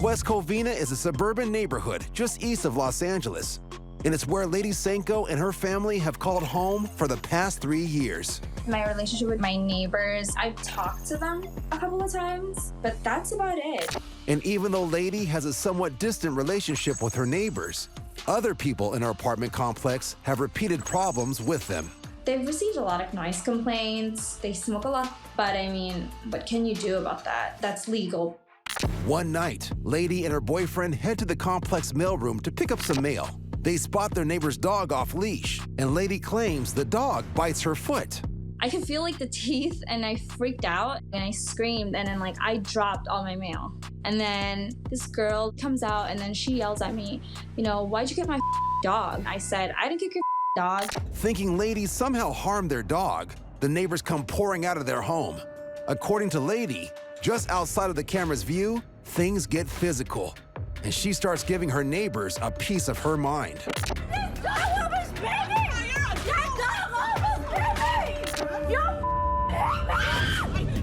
West Covina is a suburban neighborhood just east of Los Angeles, and it's where Lady Senko and her family have called home for the past 3 years. My relationship with my neighbors, I've talked to them a couple of times, but that's about it. And even though Lady has a somewhat distant relationship with her neighbors, other people in her apartment complex have repeated problems with them. They've received a lot of noise complaints. They smoke a lot, but I mean, what can you do about that? That's legal. One night, Lady and her boyfriend head to the complex mailroom to pick up some mail. They spot their neighbor's dog off leash, and Lady claims the dog bites her foot. I could feel like the teeth, and I freaked out and I screamed, and then like I dropped all my mail. And then this girl comes out and then she yells at me, you know, why'd you get my dog? I said, I didn't kick your dog. Thinking Lady somehow harmed their dog, the neighbors come pouring out of their home. According to Lady, just outside of the camera's view, things get physical, and she starts giving her neighbors a piece of her mind. This dog almost bit me! That dog almost bit me!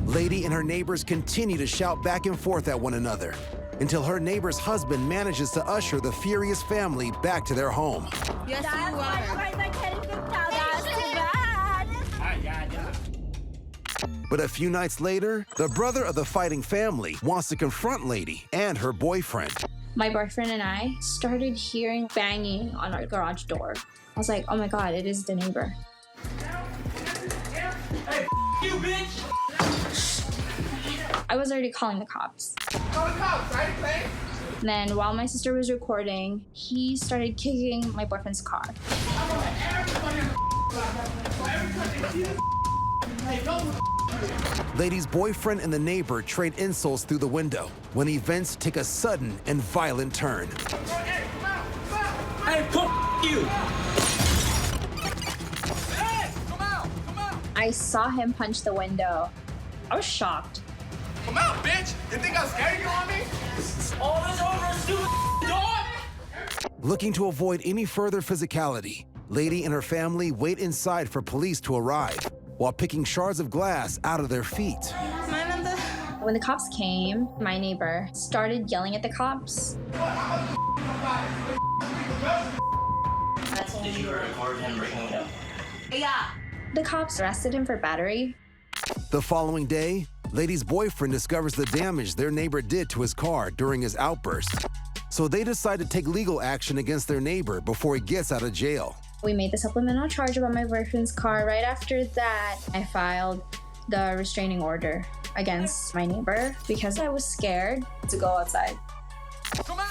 You Lady and her neighbors continue to shout back and forth at one another until her neighbor's husband manages to usher the furious family back to their home. Yes, you are. That's too bad. But a few nights later, the brother of the fighting family wants to confront Lady and her boyfriend. My boyfriend and I started hearing banging on our garage door. I was like, oh my God, it is the neighbor. Hey, you bitch! I was already calling the cops. Call the cops, right? Play? And then while my sister was recording, he started kicking my boyfriend's car. Lady's boyfriend and the neighbor trade insults through the window when events take a sudden and violent turn. Hey, come out! Hey, you! Hey, come out! Come out! I saw him punch the window. I was shocked. Come out, bitch! You think I'm scared you on me? All this over, stupid dog! Looking to avoid any further physicality, Lady and her family wait inside for police to arrive while picking shards of glass out of their feet. When the cops came, my neighbor started yelling at the cops. Did you record him breaking it up? Yeah. The cops arrested him for battery. The following day, Lady's boyfriend discovers the damage their neighbor did to his car during his outburst. So they decide to take legal action against their neighbor before he gets out of jail. We made the supplemental charge about my boyfriend's car. Right after that, I filed the restraining order against my neighbor because I was scared to go outside.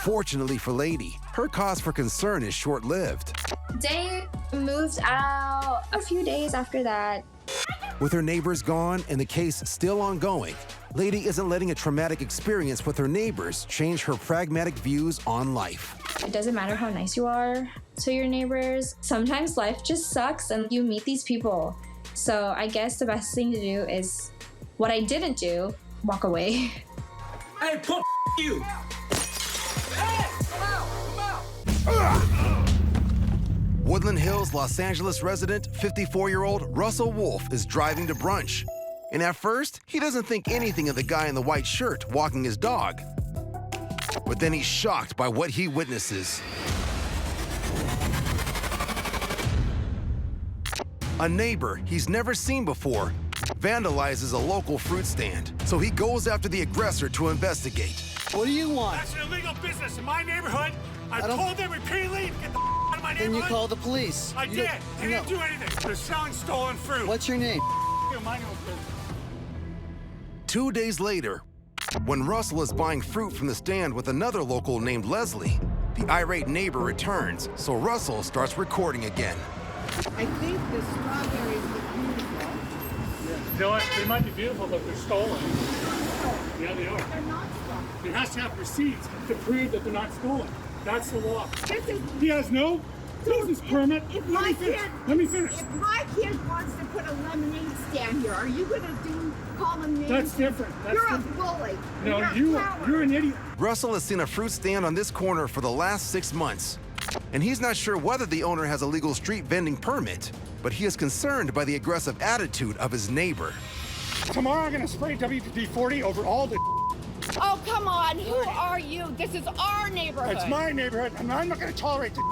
Fortunately for Lady, her cause for concern is short-lived. They moved out a few days after that. With her neighbors gone and the case still ongoing, Lady isn't letting a traumatic experience with her neighbors change her pragmatic views on life. It doesn't matter how nice you are to your neighbors. Sometimes life just sucks and you meet these people. So I guess the best thing to do is what I didn't do, walk away. Hey, you! Hey, come out! Woodland Hills, Los Angeles resident, 54-year-old Russell Wolf is driving to brunch. And at first, he doesn't think anything of the guy in the white shirt walking his dog. But then he's shocked by what he witnesses. A neighbor he's never seen before vandalizes a local fruit stand, so he goes after the aggressor to investigate. What do you want? That's an illegal business in my neighborhood. I told them repeatedly to get the out of my neighborhood. Then you call the police. I did. They didn't do anything. They're selling stolen fruit. What's your name? Mind your own business. 2 days later, when Russell is buying fruit from the stand with another local named Leslie, the irate neighbor returns, so Russell starts recording again. I think the strawberries look beautiful. They might be beautiful, but they're stolen. Yeah, they are. They're not stolen. He has to have receipts to prove that they're not stolen. That's the law. This is, He has no business permit. if Let my me finish. kid, Let me finish. if my kid wants to put a lemonade stand here, are you gonna call him names? That's different. That's You're different. a bully. No, You're a coward. you're an idiot. Russell has seen a fruit stand on this corner for the last 6 months, and he's not sure whether the owner has a legal street vending permit, but he is concerned by the aggressive attitude of his neighbor. Tomorrow I'm gonna spray WD-40 over all the. Oh, come on. Who are you? This is our neighborhood. It's my neighborhood, and I'm not going to tolerate this.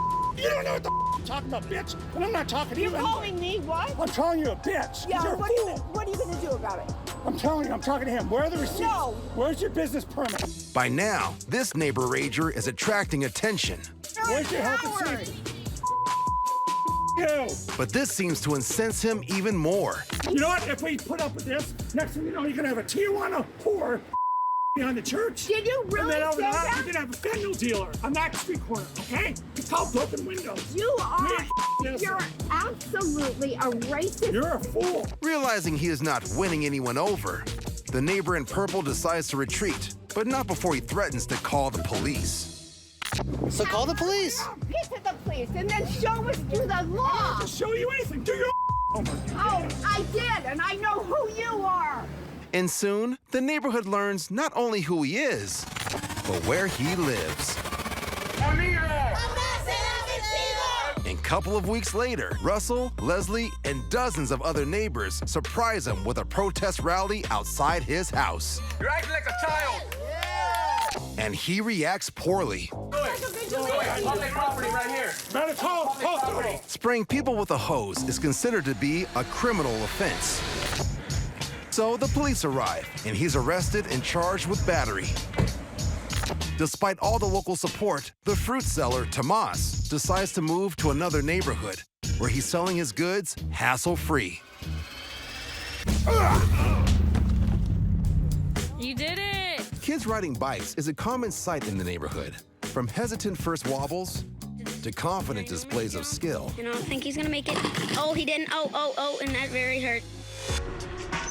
You don't know what the I'm talking about, bitch. And I'm not talking to you. You're calling me what? I'm calling you a bitch. Yeah, You're a fool. what are you going to do about it? I'm telling you, I'm talking to him. Where are the receipts? No. Where's your business permit? By now, this neighbor rager is attracting attention. Where's your health and Howard. safety? You. But this seems to incense him even more. You know what? If we put up with this, next thing you know, you're going to have a Tijuana whore behind the church. Did you And really then say over that, that? you're going to have a fentanyl dealer on that street corner, okay? It's called broken windows. You are. Yes. You're absolutely a racist. You're a fool. Realizing he is not winning anyone over, the neighbor in purple decides to retreat, but not before he threatens to call the police. So call the police. Get to the police and then show us through the law. I'll show you anything. Do your homework. Oh, I did, and I know who you are. And soon, the neighborhood learns not only who he is, but where he lives. And a couple of weeks later, Russell, Leslie, and dozens of other neighbors surprise him with a protest rally outside his house. You're acting like a child. And he reacts poorly, Public property right here. Better call authority. spraying people with a hose is considered to be a criminal offense. So the police arrive, and he's arrested and charged with battery. Despite all the local support, the fruit seller, Tomas, decides to move to another neighborhood where he's selling his goods hassle-free. You did it! Kids riding bikes is a common sight in the neighborhood, from hesitant first wobbles to confident displays of skill. I don't think he's gonna make it. Oh, he didn't. Oh, and that very hurt.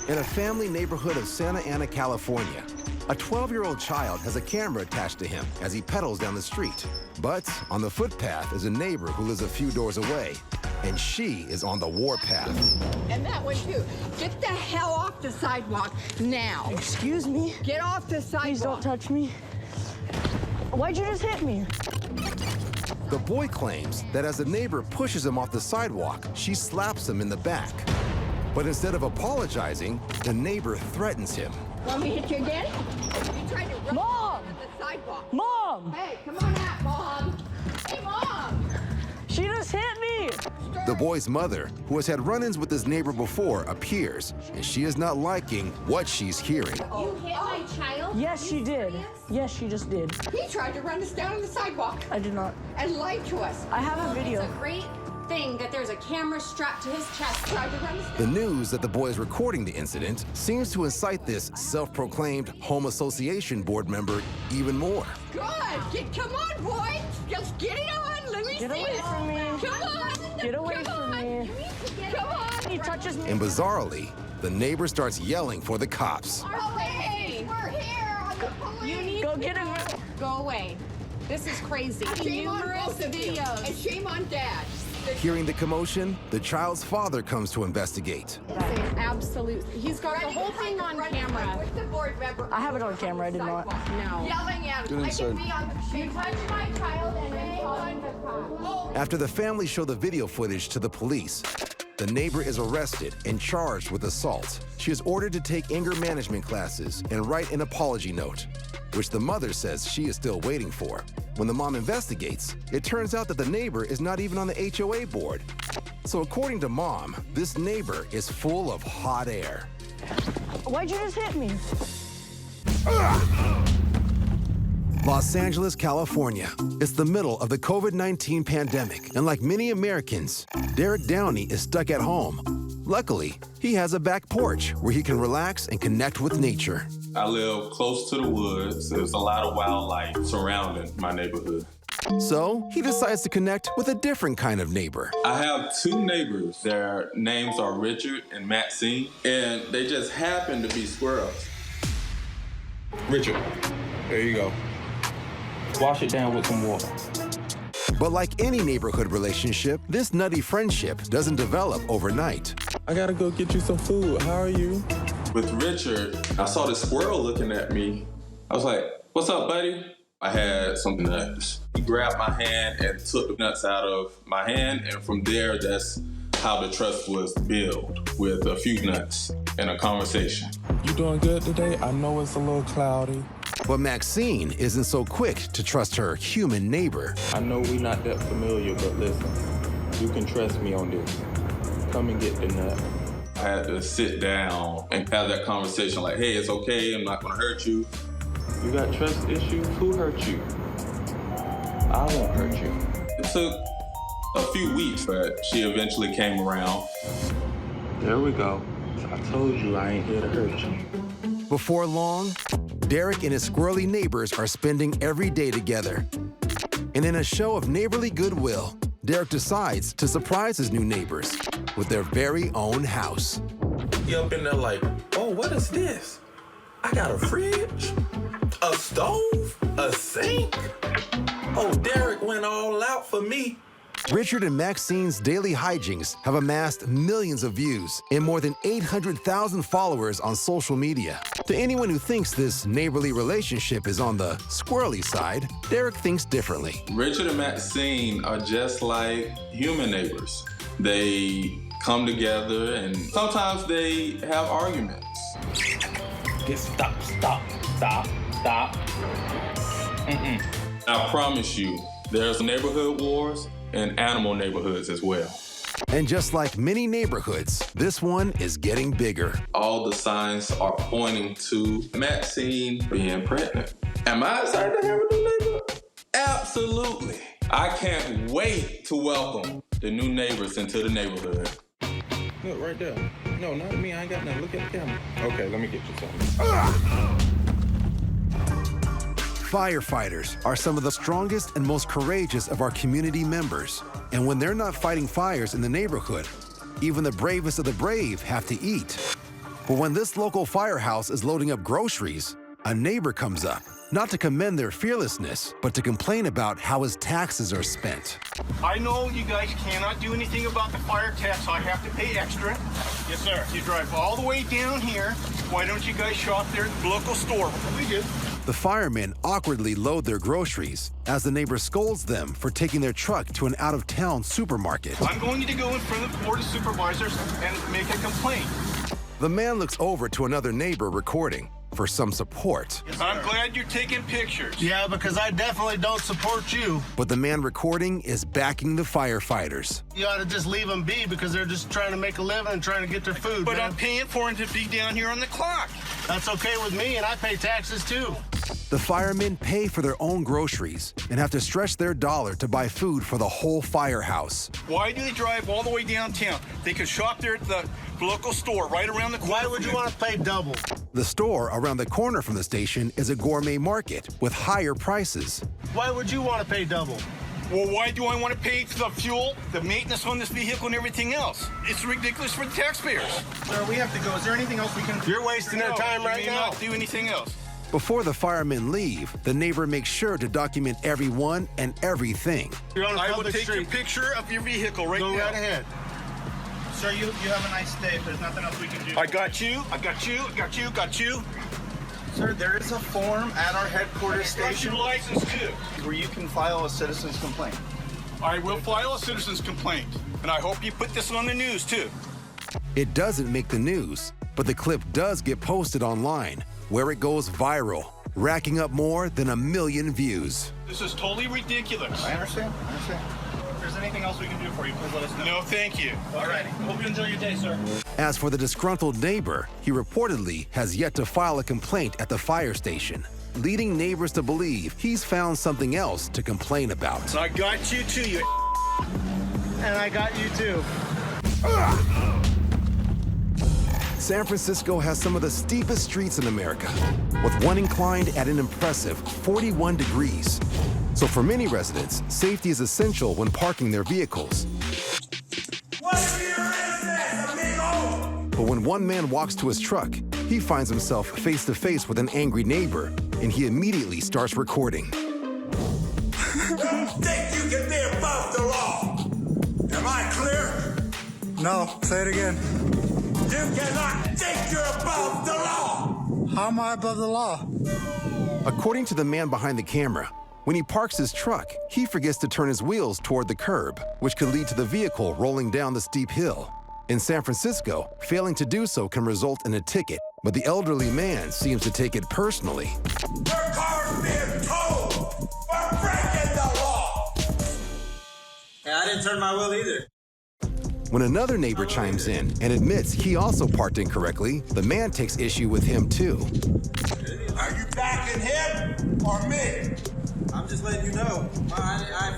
In a family neighborhood of Santa Ana, California, a 12-year-old child has a camera attached to him as he pedals down the street. But on the footpath is a neighbor who lives a few doors away, and she is on the warpath. And that one too. Get the hell off the sidewalk now. Excuse me. Get off the sidewalk. Please don't touch me. Why'd you just hit me? The boy claims that as the neighbor pushes him off the sidewalk, she slaps him in the back. But instead of apologizing, the neighbor threatens him. Want me to hit you again? You tried to run Mom! on the sidewalk. Mom! Hey, come on out, Mom. Hey, Mom. She just hit me! The boy's mother, who has had run-ins with his neighbor before, appears, and she is not liking what she's hearing. You hit my child? Yes, she did. Yes, she just did. He tried to run us down on the sidewalk I did not. and lied to us. I have a video. It's a great thing that there's a camera strapped to his chest. Tried to run us The down. news that the boy is recording the incident seems to incite this self-proclaimed Home Association board member even more. Good. Come on, boy. Just get it on. Let me Get see away it. from me. Come on. Get away Come from on. me. Come on. He touches me. And bizarrely, the neighbor starts yelling for the cops. Hey, we're here on the police. You need Go get him. Go away. This is crazy. Shame on Numerous both of you. videos. And shame on Dad. Hearing the commotion, the child's father comes to investigate. Absolute. He's got the whole thing on camera. With the board member. I have it on camera. I did not. No. Yelling at him. I can be on the You touched my child and then calling the cops. After the family show the video footage to the police, the neighbor is arrested and charged with assault. She is ordered to take anger management classes and write an apology note, which the mother says she is still waiting for. When the mom investigates, it turns out that the neighbor is not even on the HOA board. So according to mom, this neighbor is full of hot air. Why'd you just hit me? Los Angeles, California. It's the middle of the COVID-19 pandemic, and like many Americans, Derek Downey is stuck at home. Luckily, he has a back porch where he can relax and connect with nature. I live close to the woods. There's a lot of wildlife surrounding my neighborhood. So he decides to connect with a different kind of neighbor. I have two neighbors. Their names are Richard and Maxine, and they just happen to be squirrels. Richard, there you go. Wash it down with some water. But like any neighborhood relationship, this nutty friendship doesn't develop overnight. I gotta go get you some food. How are you? With Richard, I saw this squirrel looking at me. I was like, what's up, buddy? I had some nuts. He grabbed my hand and took the nuts out of my hand, and from there, that's how the trust was built, with a few nuts and a conversation. You doing good today? I know it's a little cloudy. But Maxine isn't so quick to trust her human neighbor. I know we're not that familiar, but listen, you can trust me on this. Come and get the nut. I had to sit down and have that conversation like, hey, it's okay, I'm not gonna hurt you. You got trust issues? Who hurt you? I won't hurt you. It took a few weeks, but she eventually came around. There we go. I told you I ain't here to hurt you. Before long, Derek and his squirrely neighbors are spending every day together. And in a show of neighborly goodwill, Derek decides to surprise his new neighbors with their very own house. You up in there like, oh, what is this? I got a fridge, a stove, a sink. Oh, Derek went all out for me. Richard and Maxine's daily hijinks have amassed millions of views and more than 800,000 followers on social media. To anyone who thinks this neighborly relationship is on the squirrely side, Derek thinks differently. Richard and Maxine are just like human neighbors. They come together and sometimes they have arguments. Just stop. I promise you, there's neighborhood wars and animal neighborhoods as well. And just like many neighborhoods, this one is getting bigger. All the signs are pointing to Maxine being pregnant. Am I excited to have a new neighbor? Absolutely. I can't wait to welcome the new neighbors into the neighborhood. Look, right there. No, not me. I ain't got nothing. Look at the camera. Okay, let me get you something. Firefighters are some of the strongest and most courageous of our community members. And when they're not fighting fires in the neighborhood, even the bravest of the brave have to eat. But when this local firehouse is loading up groceries, a neighbor comes up, not to commend their fearlessness, but to complain about how his taxes are spent. I know you guys cannot do anything about the fire tax, so I have to pay extra. Yes, sir. You drive all the way down here. Why don't you guys shop there at the local store? We do. The firemen awkwardly load their groceries as the neighbor scolds them for taking their truck to an out-of-town supermarket. I'm going to go in front of the board of supervisors and make a complaint. The man looks over to another neighbor recording for some support. I'm glad you're taking pictures. Yeah, because I definitely don't support you. But the man recording is backing the firefighters. You ought to just leave them be because they're just trying to make a living and trying to get their food, But man. I'm paying for them to be down here on the clock. That's okay with me, and I pay taxes too. The firemen pay for their own groceries and have to stretch their dollar to buy food for the whole firehouse. Why do they drive all the way downtown? They could shop there at the local store right around the corner. Why would you want to pay double? The store around the corner from the station is a gourmet market with higher prices. Why would you want to pay double? Well, why do I want to pay for the fuel, the maintenance on this vehicle, and everything else? It's ridiculous for the taxpayers. Sir, we have to go. Is there anything else we can do? You're wasting their time right now. Not do anything else. Before the firemen leave, the neighbor makes sure to document everyone and everything. You're on a I will public take street. a picture of your vehicle right now. Go right ahead. Sir, you have a nice day. If there's nothing else we can do. I got you. Sir, there is a form at our headquarters station Your license too. where you can file a citizen's complaint. I will file a citizen's complaint, and I hope you put this on the news too. It doesn't make the news, but the clip does get posted online, where it goes viral, racking up more than 1 million views. This is totally ridiculous. I understand. If there's anything else we can do for you, please let us know. No, thank you. All right. Hope you enjoy your day, sir. As for the disgruntled neighbor, he reportedly has yet to file a complaint at the fire station, leading neighbors to believe he's found something else to complain about. I got you too, you. And I got you too. San Francisco has some of the steepest streets in America, with one inclined at an impressive 41 degrees. So for many residents, safety is essential when parking their vehicles. But when one man walks to his truck, he finds himself face to face with an angry neighbor, and he immediately starts recording. You think you can be above the law? Am I clear? No, say it again. You cannot think you're above the law! How am I above the law? According to the man behind the camera, when he parks his truck, he forgets to turn his wheels toward the curb, which could lead to the vehicle rolling down the steep hill. In San Francisco, failing to do so can result in a ticket, But the elderly man seems to take it personally. Your car's being towed for breaking the law. Hey, I didn't turn my wheel either. When another neighbor chimes in and admits he also parked incorrectly, the man takes issue with him too. Are you backing him or me? I'm just letting you know.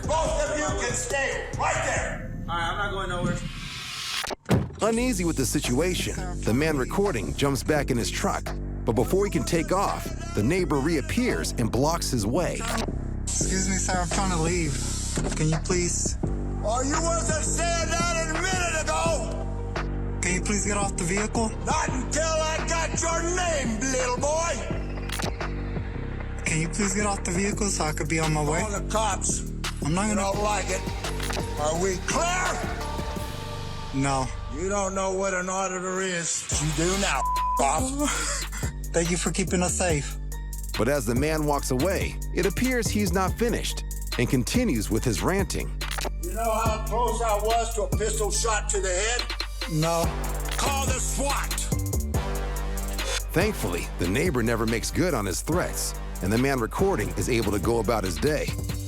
Both of you can stay right there. All right, I'm not going nowhere. Uneasy with the situation, the man recording jumps back in his truck. But before he can take off, the neighbor reappears and blocks his way. Excuse me, sir, I'm trying to leave. Can you please? Oh, you wasn't saying that a minute ago. Can you please get off the vehicle? Not until I got your name, little boy. Can you please get off the vehicle so I could be on my way? Call the cops. I'm not You gonna. don't like it. Are we clear? No. You don't know what an auditor is. You do now, off. Thank you for keeping us safe. But as the man walks away, it appears he's not finished and continues with his ranting. You know how close I was to a pistol shot to the head? No. Call the SWAT. Thankfully, the neighbor never makes good on his threats, and the man recording is able to go about his day.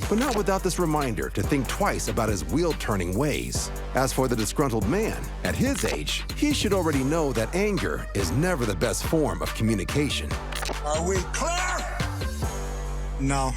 But not without this reminder to think twice about his wheel-turning ways. As for the disgruntled man, at his age, he should already know that anger is never the best form of communication. Are we clear? No.